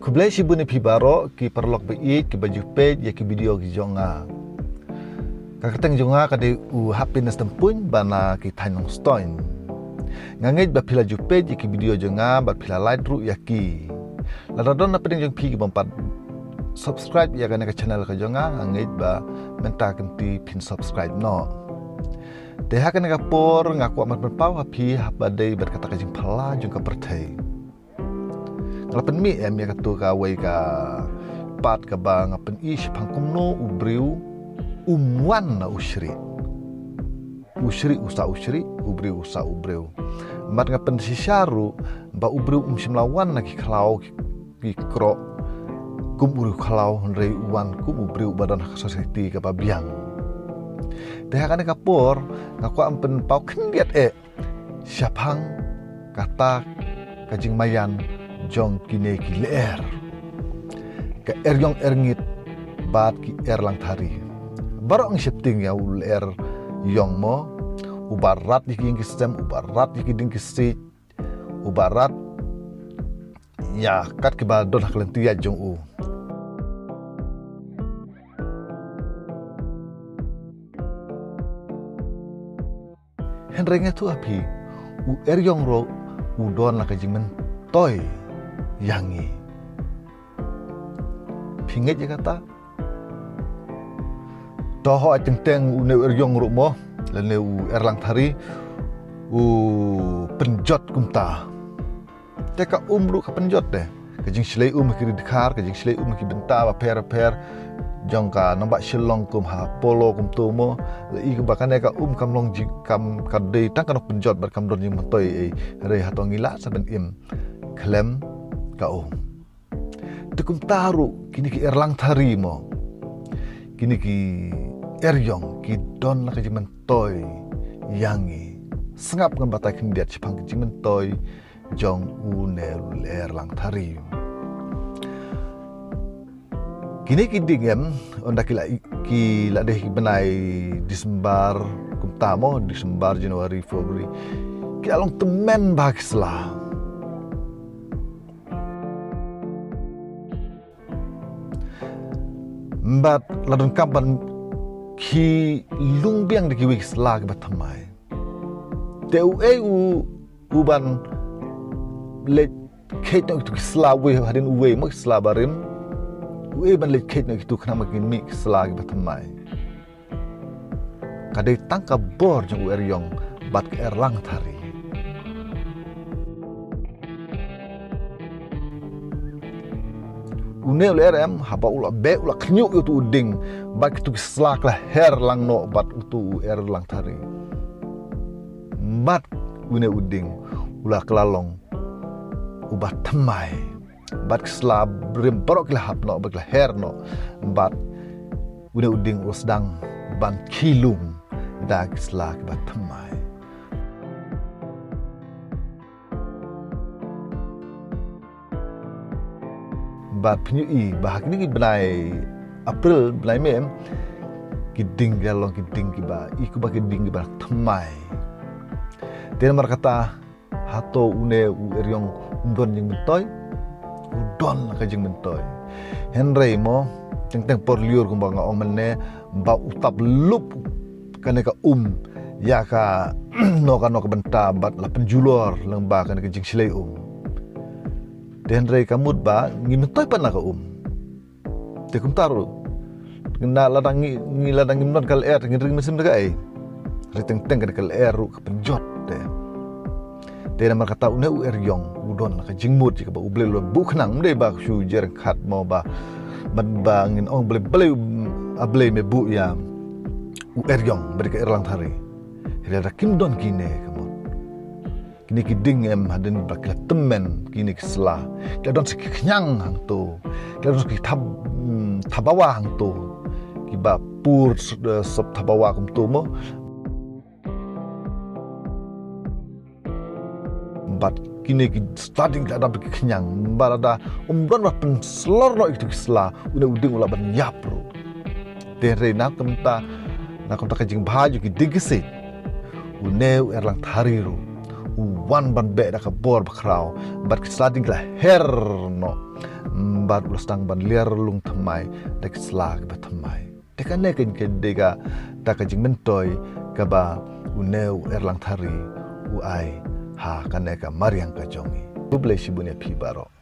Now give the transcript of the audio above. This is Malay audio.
Kublai si bune pi baro ki perlok be ki baju page ya ki video ki jonga. Kakateng jonga kade happiness tempun bana ki tanong stoin. Ngangit ba pila ju page ki video jonga ba pila like ru ya ki. Ladadon na pedeng jong pi ki bompat subscribe ya kana ka channel ka jonga ngangit ba menta kenti pin subscribe no. Deha kana ka por ngaku amat berpau hapi habadai berkata ka jing pala jong ka pertai. Ngalapan mi ya katu ka wai ka pat ka ba ngapan ish pangkumno ubriu umwan na usri ubriu usa ubriu mat ngapan si syaru ba ubriu simlawan na ki klau ki kro kum ubriu klau rei uwan kum ubriu badan society ka babiang teh kan kapor ngaku ampen pau kendiat siapang kata kajing mayan jong kine ki leer ke yong erngit bat ki lang thari barong shifting ya leer yong mo ubarat ki sistem ubarat ki ding ki street ubarat ya kat ki badon haklentia jong u henrenge tu api u yong ro udon la kajing men toy yangi pinget ya kata toho teng une yong ru mo lene u erlang thari u penjot kumta teka umru ka penjot deh kajing silai ki dikhar kajing silai ki benta ba per jong ka nombak shilong kum ha polo kum tu mo i ku bakane ka kamlong jing kam kadei tang kan penjot bar kam don jing motoi re hatongila saben im klem kau tukum taru kini ki erlang thari mo kini ki eryong ki don la kajimen toy yangi sengap ngam batai kendiat chipang kajimen toy jong unel erlang thari kini ki dingem onda ki la deh benai Disember kumtamo Disember Januari Februari ki along temen bagislah Mbat ladon kampan ki lungbiang di kiwik slag batamai. Teu uban let kate nak tu slawe hadin uwe mak slabarim. Ban let kate nak tu kena makin mik slag batamai. Kadai tangka bor jeng yong bat ke erlang thari. Une lerem haba ula be ula knyuk itu uding bak tu slak lah her lang no bat utu lang thari bat une uding ula kelalong ubat temai bat slab rim barok lah hap no bak lah her no bat une uding ula sedang ban kilung dak slak bat temai bat penyui bahak ni benai April benai mem kiding galong kiding kiba iku bagi ding kiba temai dia berkata hato une eryong undon jing mentoy udon ka jing mentoy henry mo teng por liur kumba nga omene ba utap lup kana ka ya ka no ka benta bat la penjulor lengba kana ka jing silai Henry kamut ba ngimetoy pa na ka te kum taru ngina ladang ngimnon kal ngring mesim daga riteng teng kal ru ka penjot te na kata une yong udon ka jingmut ka ba uble lo bu khnang mde ba shu jer khat mo ba ngin ong ble me bu ya yong mereka erlang thari hira kim don kine kini kiding em hadin bakla temen kini kislah kadon seknyang hang tu kadon ki tabawa hang tu kiba pur sop tabawa kum tu mo bat kini ki starting kada kenyang barada don ba pen slor no itu kislah una uding ula ban yapro de rena kemta na kemta kajing baju ki digisi uneu erlang thariru wan ban be da ka bor bakrau bat ki starting la her no bat blastang ban liar lung thamai tek slag ba thamai teka ne ken dega ta ka jing mentoy ka ba uneu Erlang Thari u ai ha kaneka mariang ka jongi buble shibunya pi baro